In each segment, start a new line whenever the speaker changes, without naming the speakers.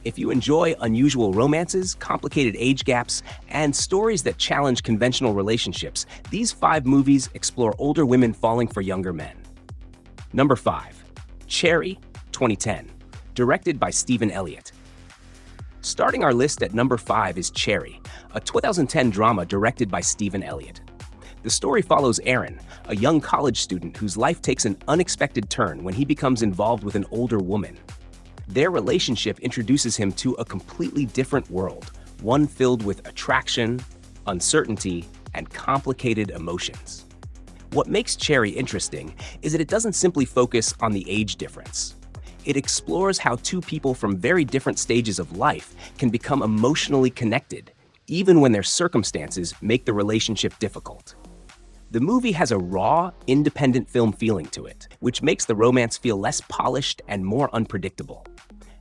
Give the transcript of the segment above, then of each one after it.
If you enjoy unusual romances, complicated age gaps, and stories that challenge conventional relationships, these 5 movies explore older women falling for younger men. Number 5. Cherry, 2010, directed by Stephen Elliott. Starting our list at number 5 is Cherry, a 2010 drama directed by Stephen Elliott. The story follows Aaron, a young college student whose life takes an unexpected turn when he becomes involved with an older woman. Their relationship introduces him to a completely different world, one filled with attraction, uncertainty, and complicated emotions. What makes Cherry interesting is that it doesn't simply focus on the age difference. It explores how 2 people from very different stages of life can become emotionally connected, even when their circumstances make the relationship difficult. The movie has a raw, independent film feeling to it, which makes the romance feel less polished and more unpredictable.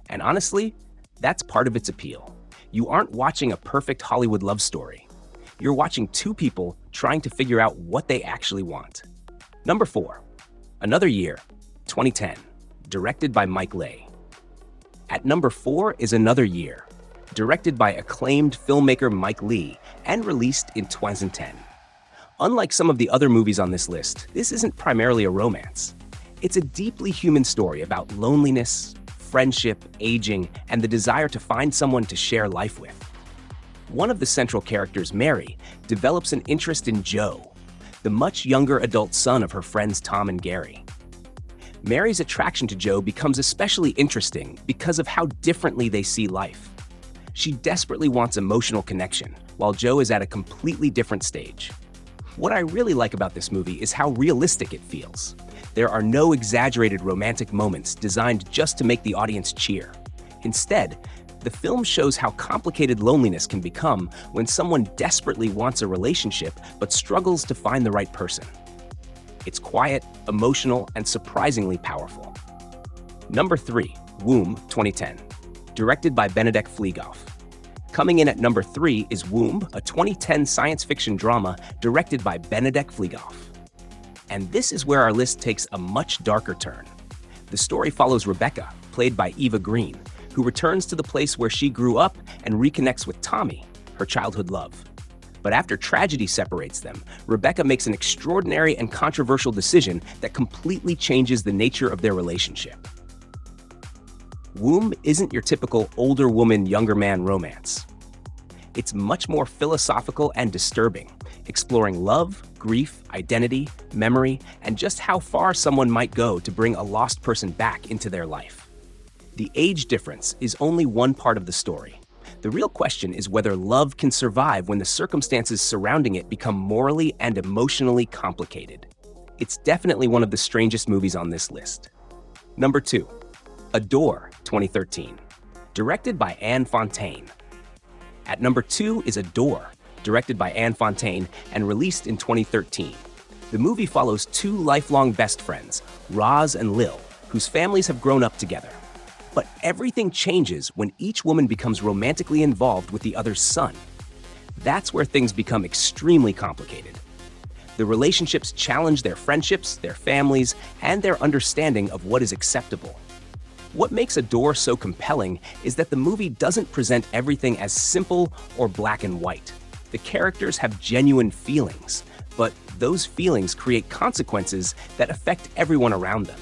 And honestly, that's part of its appeal. You aren't watching a perfect Hollywood love story. You're watching 2 people trying to figure out what they actually want. Number 4. Another Year, 2010, directed by Mike Leigh. At number 4 is Another Year, directed by acclaimed filmmaker Mike Leigh and released in 2010. Unlike some of the other movies on this list, this isn't primarily a romance. It's a deeply human story about loneliness, friendship, aging, and the desire to find someone to share life with. One of the central characters, Mary, develops an interest in Joe, the much younger adult son of her friends Tom and Gary. Mary's attraction to Joe becomes especially interesting because of how differently they see life. She desperately wants emotional connection, while Joe is at a completely different stage. What I really like about this movie is how realistic it feels. There are no exaggerated romantic moments designed just to make the audience cheer. Instead, the film shows how complicated loneliness can become when someone desperately wants a relationship but struggles to find the right person. It's quiet, emotional, and surprisingly powerful. Number 3, Womb, 2010, directed by Benedek Fleegoff. Coming in at number 3 is Womb, a 2010 science fiction drama directed by Benedek Fleegoff. And this is where our list takes a much darker turn. The story follows Rebecca, played by Eva Green, who returns to the place where she grew up and reconnects with Tommy, her childhood love. But after tragedy separates them, Rebecca makes an extraordinary and controversial decision that completely changes the nature of their relationship. Womb isn't your typical older woman, younger man romance. It's much more philosophical and disturbing, exploring love, grief, identity, memory, and just how far someone might go to bring a lost person back into their life. The age difference is only one part of the story. The real question is whether love can survive when the circumstances surrounding it become morally and emotionally complicated. It's definitely one of the strangest movies on this list. Number 2, Adore, 2013, directed by Anne Fontaine. At number 2 is Adore, directed by Anne Fontaine and released in 2013. The movie follows 2 lifelong best friends, Roz and Lil, whose families have grown up together. But everything changes when each woman becomes romantically involved with the other's son. That's where things become extremely complicated. The relationships challenge their friendships, their families, and their understanding of what is acceptable. What makes Adore so compelling is that the movie doesn't present everything as simple or black and white. The characters have genuine feelings, but those feelings create consequences that affect everyone around them.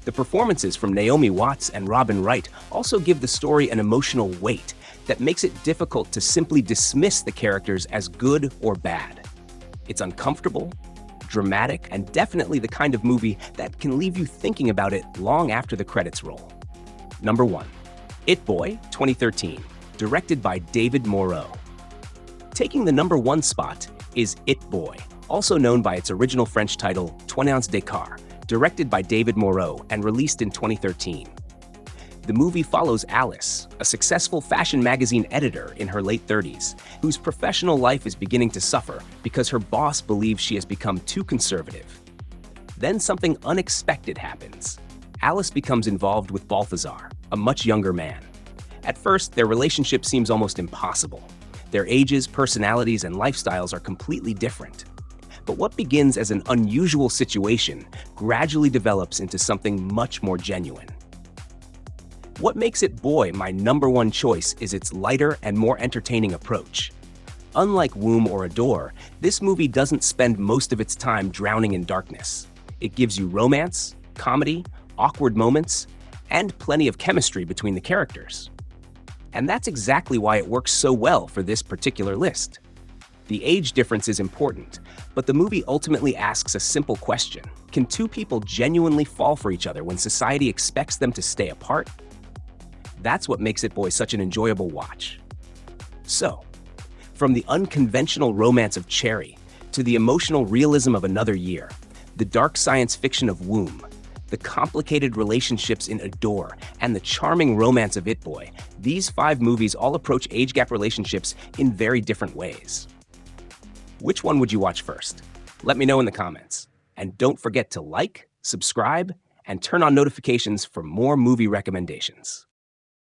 The performances from Naomi Watts and Robin Wright also give the story an emotional weight that makes it difficult to simply dismiss the characters as good or bad. It's uncomfortable, dramatic, and definitely the kind of movie that can leave you thinking about it long after the credits roll. Number 1, It Boy, 2013, directed by David Moreau. Taking the number 1 spot is It Boy, also known by its original French title, Tournants d'écart, directed by David Moreau and released in 2013. The movie follows Alice, a successful fashion magazine editor in her late 30s, whose professional life is beginning to suffer because her boss believes she has become too conservative. Then something unexpected happens. Alice becomes involved with Balthazar, a much younger man. At first, their relationship seems almost impossible. Their ages, personalities, and lifestyles are completely different. But what begins as an unusual situation gradually develops into something much more genuine. What makes It Boy my number one choice is its lighter and more entertaining approach. Unlike Womb or Adore, this movie doesn't spend most of its time drowning in darkness. It gives you romance, comedy, awkward moments, and plenty of chemistry between the characters. And that's exactly why it works so well for this particular list. The age difference is important, but the movie ultimately asks a simple question. Can two people genuinely fall for each other when society expects them to stay apart? That's what makes It Boy such an enjoyable watch. So, from the unconventional romance of Cherry to the emotional realism of Another Year, the dark science fiction of Womb, the complicated relationships in Adore, and the charming romance of It Boy, these 5 movies all approach age gap relationships in very different ways. Which one would you watch first? Let me know in the comments. And don't forget to like, subscribe, and turn on notifications for more movie recommendations.